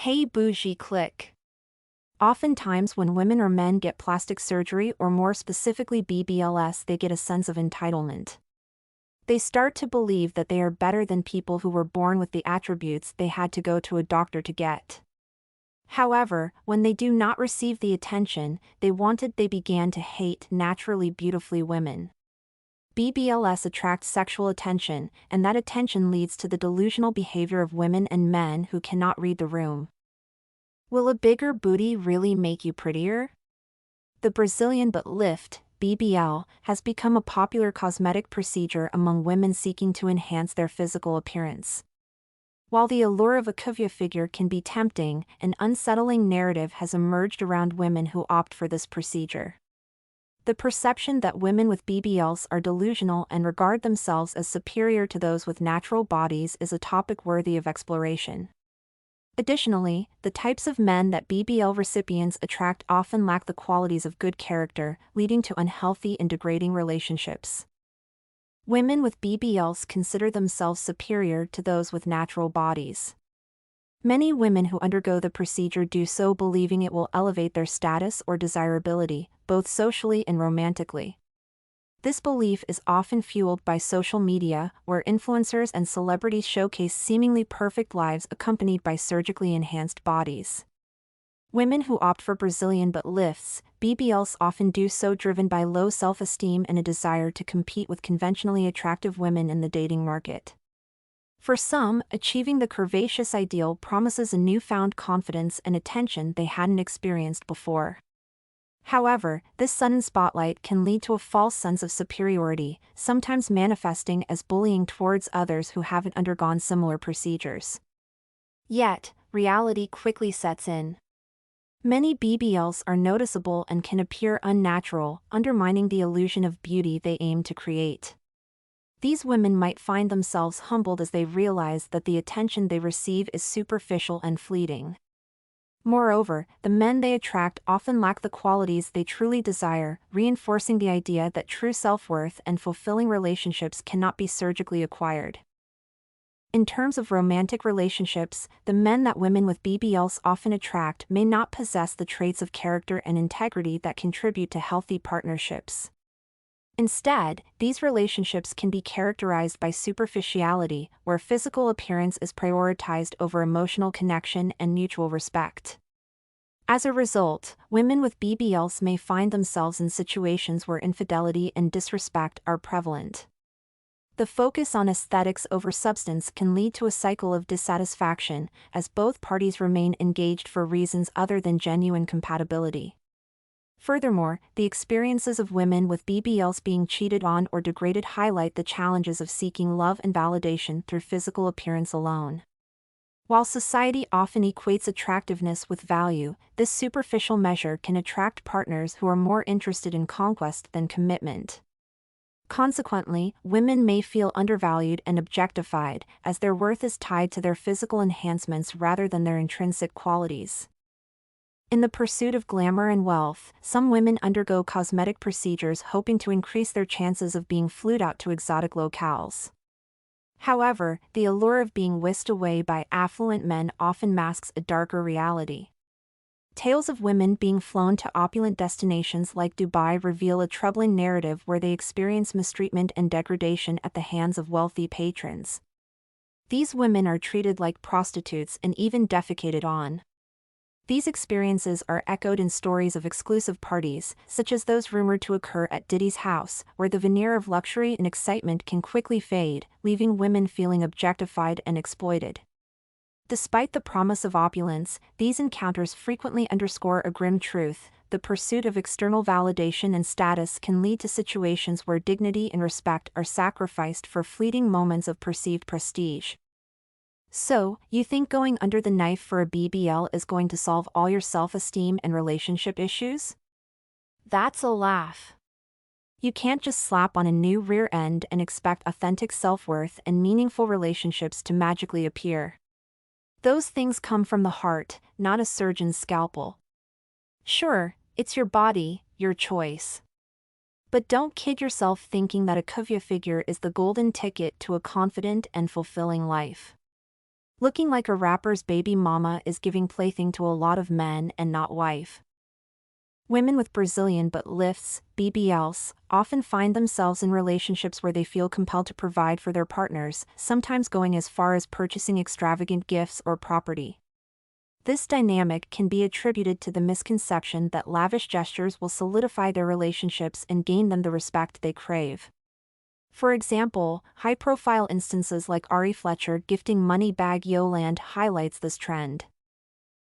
Hey Bougie click. Oftentimes when women or men get plastic surgery or more specifically BBLs, they get a sense of entitlement. They start to believe that they are better than people who were born with the attributes they had to go to a doctor to get. However, when they do not receive the attention they wanted, they began to hate naturally beautifully women. BBLs attract sexual attention, and that attention leads to the delusional behavior of women and men who cannot read the room. Will a bigger booty really make you prettier? The Brazilian butt lift, BBL, has become a popular cosmetic procedure among women seeking to enhance their physical appearance. While the allure of a curvy figure can be tempting, an unsettling narrative has emerged around women who opt for this procedure. The perception that women with BBLs are delusional and regard themselves as superior to those with natural bodies is a topic worthy of exploration. Additionally, the types of men that BBL recipients attract often lack the qualities of good character, leading to unhealthy and degrading relationships. Women with BBLs consider themselves superior to those with natural bodies. Many women who undergo the procedure do so believing it will elevate their status or desirability, both socially and romantically. This belief is often fueled by social media, where influencers and celebrities showcase seemingly perfect lives accompanied by surgically enhanced bodies. Women who opt for Brazilian butt lifts, BBLs, often do so driven by low self-esteem and a desire to compete with conventionally attractive women in the dating market. For some, achieving the curvaceous ideal promises a newfound confidence and attention they hadn't experienced before. However, this sudden spotlight can lead to a false sense of superiority, sometimes manifesting as bullying towards others who haven't undergone similar procedures. Yet, reality quickly sets in. Many BBLs are noticeable and can appear unnatural, undermining the illusion of beauty they aim to create. These women might find themselves humbled as they realize that the attention they receive is superficial and fleeting. Moreover, the men they attract often lack the qualities they truly desire, reinforcing the idea that true self-worth and fulfilling relationships cannot be surgically acquired. In terms of romantic relationships, the men that women with BBLs often attract may not possess the traits of character and integrity that contribute to healthy partnerships. Instead, these relationships can be characterized by superficiality, where physical appearance is prioritized over emotional connection and mutual respect. As a result, women with BBLs may find themselves in situations where infidelity and disrespect are prevalent. The focus on aesthetics over substance can lead to a cycle of dissatisfaction, as both parties remain engaged for reasons other than genuine compatibility. Furthermore, the experiences of women with BBLs being cheated on or degraded highlight the challenges of seeking love and validation through physical appearance alone. While society often equates attractiveness with value, this superficial measure can attract partners who are more interested in conquest than commitment. Consequently, women may feel undervalued and objectified, as their worth is tied to their physical enhancements rather than their intrinsic qualities. In the pursuit of glamour and wealth, some women undergo cosmetic procedures hoping to increase their chances of being flued out to exotic locales. However, the allure of being whisked away by affluent men often masks a darker reality. Tales of women being flown to opulent destinations like Dubai reveal a troubling narrative where they experience mistreatment and degradation at the hands of wealthy patrons. These women are treated like prostitutes and even defecated on. These experiences are echoed in stories of exclusive parties, such as those rumored to occur at Diddy's house, where the veneer of luxury and excitement can quickly fade, leaving women feeling objectified and exploited. Despite the promise of opulence, these encounters frequently underscore a grim truth: the pursuit of external validation and status can lead to situations where dignity and respect are sacrificed for fleeting moments of perceived prestige. So, you think going under the knife for a BBL is going to solve all your self-esteem and relationship issues? That's a laugh. You can't just slap on a new rear end and expect authentic self-worth and meaningful relationships to magically appear. Those things come from the heart, not a surgeon's scalpel. Sure, it's your body, your choice. But don't kid yourself thinking that a curvy figure is the golden ticket to a confident and fulfilling life. Looking like a rapper's baby mama is giving plaything to a lot of men and not wife. Women with Brazilian butt lifts, BBLs, often find themselves in relationships where they feel compelled to provide for their partners, sometimes going as far as purchasing extravagant gifts or property. This dynamic can be attributed to the misconception that lavish gestures will solidify their relationships and gain them the respect they crave. For example, high-profile instances like Ari Fletcher gifting money bag Yolande highlights this trend.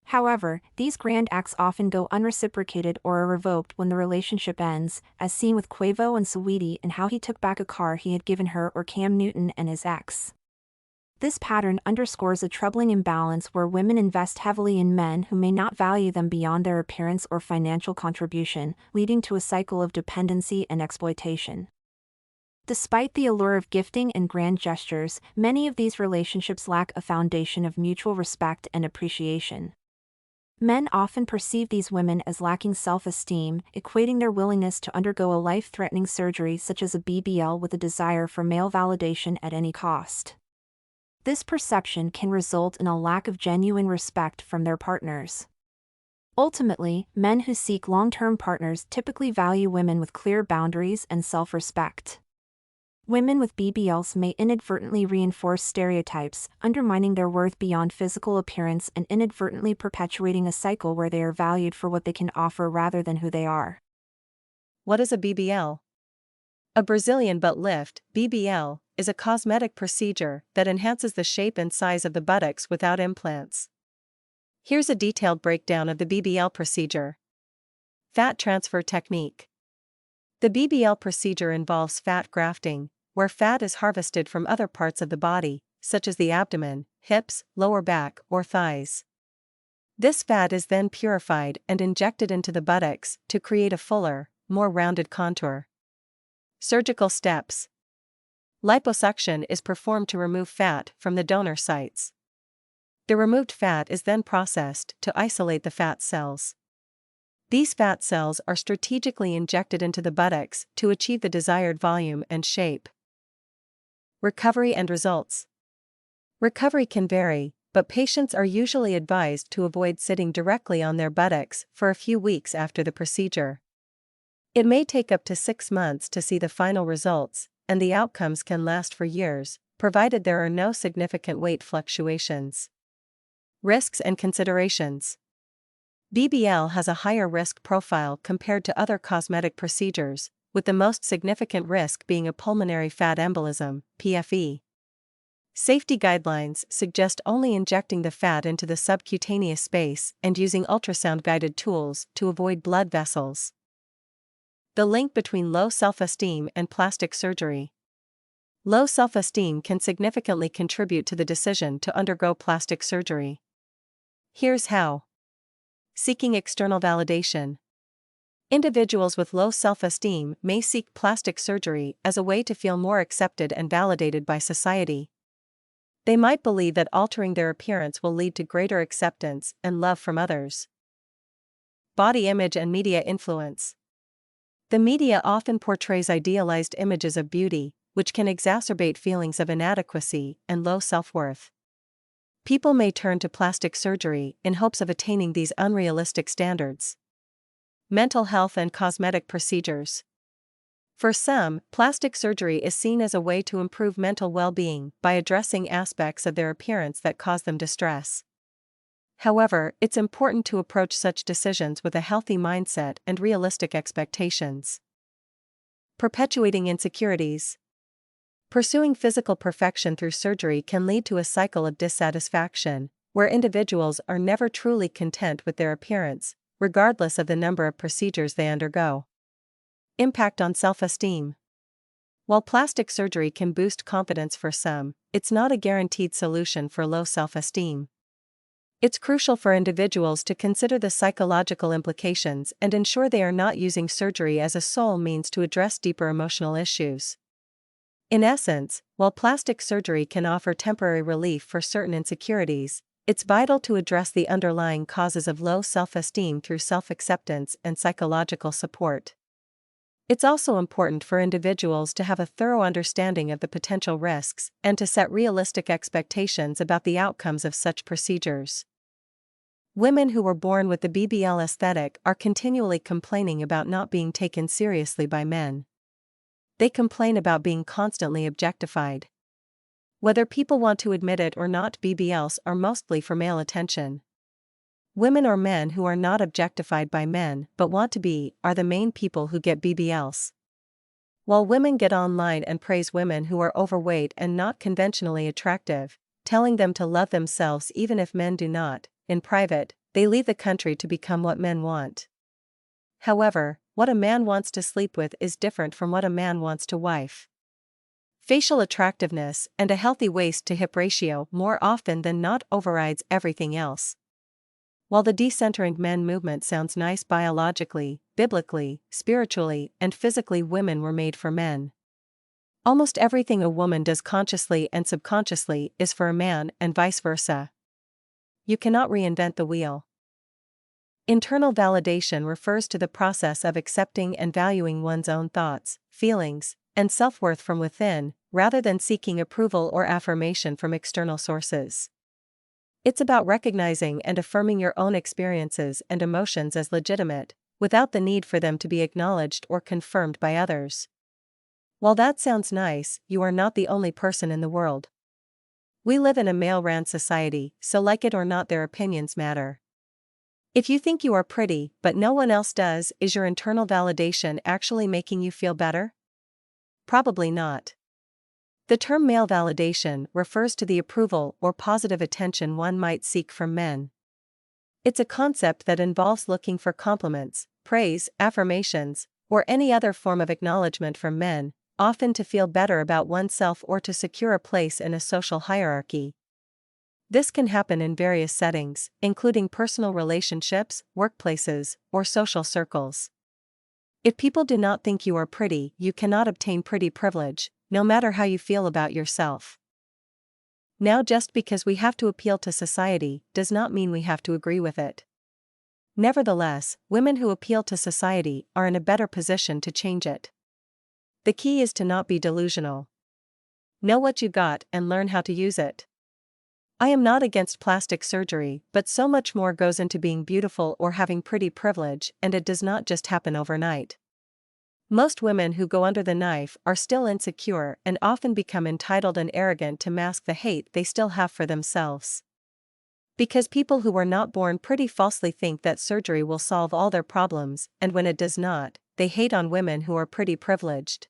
However, these grand acts often go unreciprocated or are revoked when the relationship ends, as seen with Quavo and Saweetie and how he took back a car he had given her, or Cam Newton and his ex. This pattern underscores a troubling imbalance where women invest heavily in men who may not value them beyond their appearance or financial contribution, leading to a cycle of dependency and exploitation. Despite the allure of gifting and grand gestures, many of these relationships lack a foundation of mutual respect and appreciation. Men often perceive these women as lacking self-esteem, equating their willingness to undergo a life-threatening surgery such as a BBL with a desire for male validation at any cost. This perception can result in a lack of genuine respect from their partners. Ultimately, men who seek long-term partners typically value women with clear boundaries and self-respect. Women with BBLs may inadvertently reinforce stereotypes, undermining their worth beyond physical appearance and inadvertently perpetuating a cycle where they are valued for what they can offer rather than who they are. What is a BBL? A Brazilian butt lift, BBL, is a cosmetic procedure that enhances the shape and size of the buttocks without implants. Here's a detailed breakdown of the BBL procedure. Fat transfer technique. The BBL procedure involves fat grafting, where fat is harvested from other parts of the body, such as the abdomen, hips, lower back, or thighs. This fat is then purified and injected into the buttocks to create a fuller, more rounded contour. Surgical steps. Liposuction is performed to remove fat from the donor sites. The removed fat is then processed to isolate the fat cells. These fat cells are strategically injected into the buttocks to achieve the desired volume and shape. Recovery and results. Recovery can vary, but patients are usually advised to avoid sitting directly on their buttocks for a few weeks after the procedure. It may take up to 6 months to see the final results, and the outcomes can last for years, provided there are no significant weight fluctuations. Risks and considerations. BBL has a higher risk profile compared to other cosmetic procedures, with the most significant risk being a pulmonary fat embolism, PFE. Safety guidelines suggest only injecting the fat into the subcutaneous space and using ultrasound-guided tools to avoid blood vessels. The link between low self-esteem and plastic surgery. Low self-esteem can significantly contribute to the decision to undergo plastic surgery. Here's how. Seeking external validation. Individuals with low self-esteem may seek plastic surgery as a way to feel more accepted and validated by society. They might believe that altering their appearance will lead to greater acceptance and love from others. Body image and media influence. The media often portrays idealized images of beauty, which can exacerbate feelings of inadequacy and low self-worth. People may turn to plastic surgery in hopes of attaining these unrealistic standards. Mental health and cosmetic procedures. For some, plastic surgery is seen as a way to improve mental well-being by addressing aspects of their appearance that cause them distress. However, it's important to approach such decisions with a healthy mindset and realistic expectations. Perpetuating insecurities. Pursuing physical perfection through surgery can lead to a cycle of dissatisfaction, where individuals are never truly content with their appearance, regardless of the number of procedures they undergo. Impact on self-esteem. While plastic surgery can boost confidence for some, it's not a guaranteed solution for low self-esteem. It's crucial for individuals to consider the psychological implications and ensure they are not using surgery as a sole means to address deeper emotional issues. In essence, while plastic surgery can offer temporary relief for certain insecurities, it's vital to address the underlying causes of low self-esteem through self-acceptance and psychological support. It's also important for individuals to have a thorough understanding of the potential risks and to set realistic expectations about the outcomes of such procedures. Women who were born with the BBL aesthetic are continually complaining about not being taken seriously by men. They complain about being constantly objectified. Whether people want to admit it or not, BBLs are mostly for male attention. Women or men who are not objectified by men but want to be are the main people who get BBLs. While women get online and praise women who are overweight and not conventionally attractive, telling them to love themselves even if men do not, in private, they leave the country to become what men want. However, what a man wants to sleep with is different from what a man wants to wife. Facial attractiveness and a healthy waist-to-hip ratio more often than not overrides everything else. While the decentering men movement sounds nice biologically, biblically, spiritually, and physically, women were made for men. Almost everything a woman does consciously and subconsciously is for a man and vice versa. You cannot reinvent the wheel. Internal validation refers to the process of accepting and valuing one's own thoughts, feelings, and self-worth from within, rather than seeking approval or affirmation from external sources. It's about recognizing and affirming your own experiences and emotions as legitimate, without the need for them to be acknowledged or confirmed by others. While that sounds nice, you are not the only person in the world. We live in a male-ran society, so like it or not, their opinions matter. If you think you are pretty but no one else does, is your internal validation actually making you feel better? Probably not. The term male validation refers to the approval or positive attention one might seek from men. It's a concept that involves looking for compliments, praise, affirmations, or any other form of acknowledgement from men, often to feel better about oneself or to secure a place in a social hierarchy. This can happen in various settings, including personal relationships, workplaces, or social circles. If people do not think you are pretty, you cannot obtain pretty privilege, no matter how you feel about yourself. Now, just because we have to appeal to society does not mean we have to agree with it. Nevertheless, women who appeal to society are in a better position to change it. The key is to not be delusional. Know what you got and learn how to use it. I am not against plastic surgery, but so much more goes into being beautiful or having pretty privilege, and it does not just happen overnight. Most women who go under the knife are still insecure and often become entitled and arrogant to mask the hate they still have for themselves. Because people who were not born pretty falsely think that surgery will solve all their problems, and when it does not, they hate on women who are pretty privileged.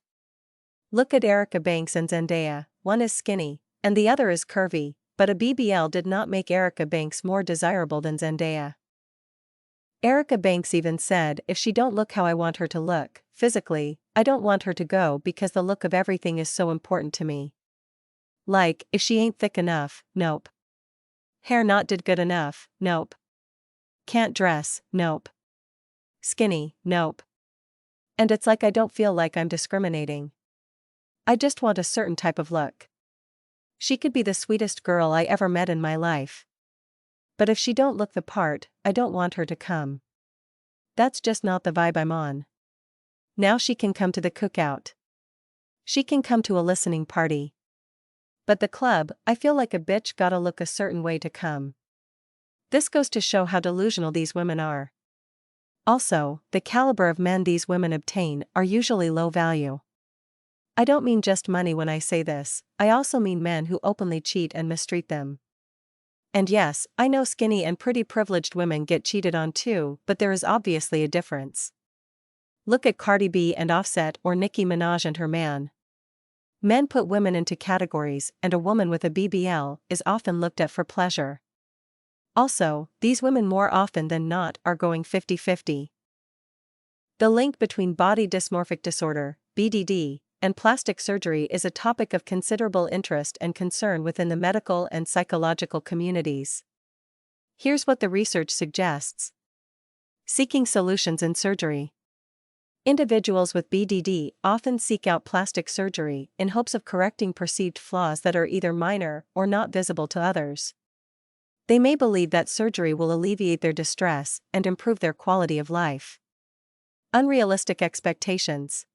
Look at Erica Banks and Zendaya. One is skinny, and the other is curvy, but a BBL did not make Erica Banks more desirable than Zendaya. Erica Banks even said, "If she don't look how I want her to look, physically, I don't want her to go because the look of everything is so important to me." Like, if she ain't thick enough, nope. Hair not did good enough, nope. Can't dress, nope. Skinny, nope. And it's like I don't feel like I'm discriminating. I just want a certain type of look. She could be the sweetest girl I ever met in my life. But if she don't look the part, I don't want her to come. That's just not the vibe I'm on. Now she can come to the cookout. She can come to a listening party. But the club, I feel like a bitch gotta look a certain way to come. This goes to show how delusional these women are. Also, the caliber of men these women obtain are usually low value. I don't mean just money when I say this, I also mean men who openly cheat and mistreat them. And yes, I know skinny and pretty privileged women get cheated on too, but there is obviously a difference. Look at Cardi B and Offset or Nicki Minaj and her man. Men put women into categories, and a woman with a BBL is often looked at for pleasure. Also, these women more often than not are going 50-50. The link between body dysmorphic disorder, BDD, and plastic surgery is a topic of considerable interest and concern within the medical and psychological communities. Here's what the research suggests. Seeking solutions in surgery. Individuals with BDD often seek out plastic surgery in hopes of correcting perceived flaws that are either minor or not visible to others. They may believe that surgery will alleviate their distress and improve their quality of life. Unrealistic expectations.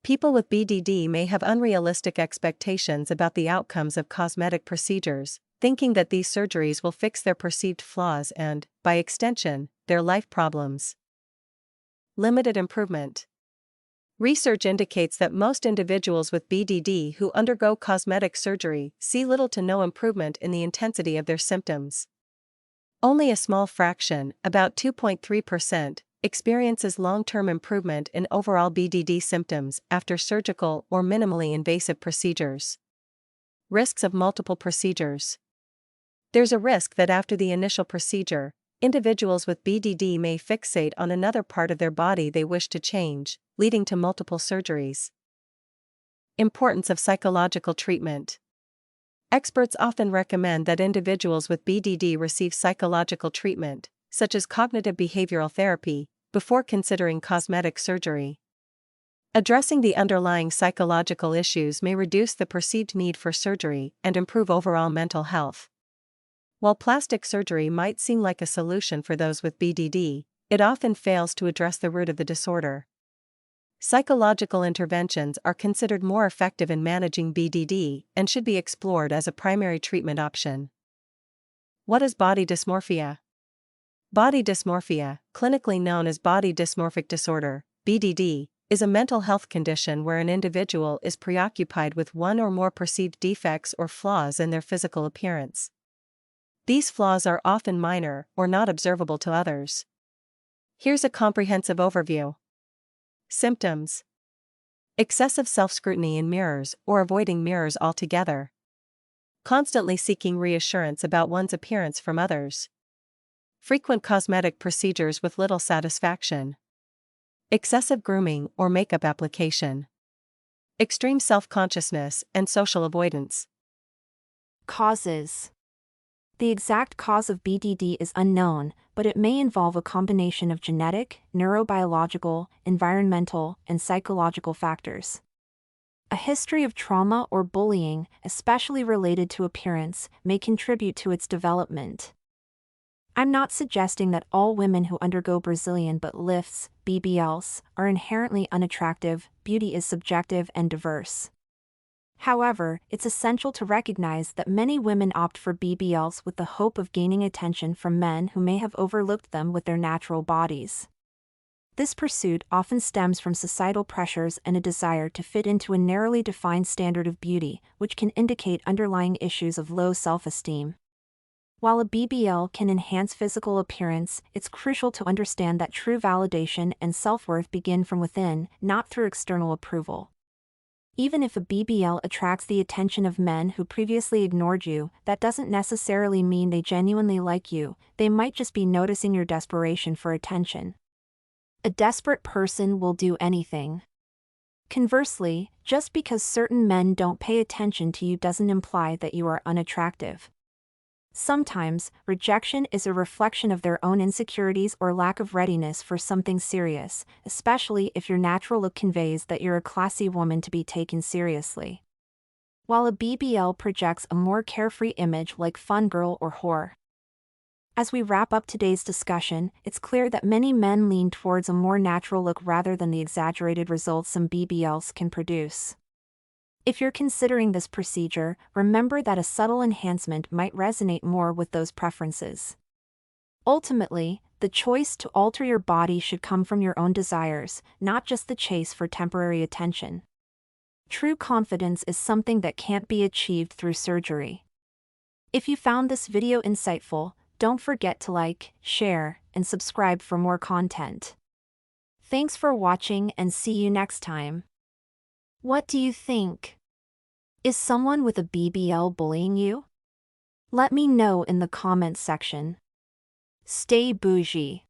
People with BDD may have unrealistic expectations about the outcomes of cosmetic procedures, thinking that these surgeries will fix their perceived flaws and, by extension, their life problems. Limited improvement. Research indicates that most individuals with BDD who undergo cosmetic surgery see little to no improvement in the intensity of their symptoms. Only a small fraction, about 2.3%, experiences long-term improvement in overall BDD symptoms after surgical or minimally invasive procedures. Risks of multiple procedures. There's a risk that after the initial procedure, individuals with BDD may fixate on another part of their body they wish to change, leading to multiple surgeries. Importance of psychological treatment. Experts often recommend that individuals with BDD receive psychological treatment, such as cognitive behavioral therapy, before considering cosmetic surgery. Addressing the underlying psychological issues may reduce the perceived need for surgery and improve overall mental health. While plastic surgery might seem like a solution for those with BDD, it often fails to address the root of the disorder. Psychological interventions are considered more effective in managing BDD and should be explored as a primary treatment option. What is body dysmorphia? Body dysmorphia, clinically known as body dysmorphic disorder, BDD, is a mental health condition where an individual is preoccupied with one or more perceived defects or flaws in their physical appearance. These flaws are often minor or not observable to others. Here's a comprehensive overview. Symptoms: excessive self-scrutiny in mirrors or avoiding mirrors altogether. Constantly seeking reassurance about one's appearance from others. Frequent cosmetic procedures with little satisfaction. Excessive grooming or makeup application. Extreme self-consciousness and social avoidance. Causes. The exact cause of BDD is unknown, but it may involve a combination of genetic, neurobiological, environmental, and psychological factors. A history of trauma or bullying, especially related to appearance, may contribute to its development. I'm not suggesting that all women who undergo Brazilian butt lifts, BBLs, are inherently unattractive. Beauty is subjective and diverse. However, it's essential to recognize that many women opt for BBLs with the hope of gaining attention from men who may have overlooked them with their natural bodies. This pursuit often stems from societal pressures and a desire to fit into a narrowly defined standard of beauty, which can indicate underlying issues of low self-esteem. While a BBL can enhance physical appearance, it's crucial to understand that true validation and self-worth begin from within, not through external approval. Even if a BBL attracts the attention of men who previously ignored you, that doesn't necessarily mean they genuinely like you. They might just be noticing your desperation for attention. A desperate person will do anything. Conversely, just because certain men don't pay attention to you doesn't imply that you are unattractive. Sometimes, rejection is a reflection of their own insecurities or lack of readiness for something serious, especially if your natural look conveys that you're a classy woman to be taken seriously. While a BBL projects a more carefree image like fun girl or whore. As we wrap up today's discussion, it's clear that many men lean towards a more natural look rather than the exaggerated results some BBLs can produce. If you're considering this procedure, remember that a subtle enhancement might resonate more with those preferences. Ultimately, the choice to alter your body should come from your own desires, not just the chase for temporary attention. True confidence is something that can't be achieved through surgery. If you found this video insightful, don't forget to like, share, and subscribe for more content. Thanks for watching and see you next time. What do you think? Is someone with a BBL bullying you? Let me know in the comments section. Stay bougie.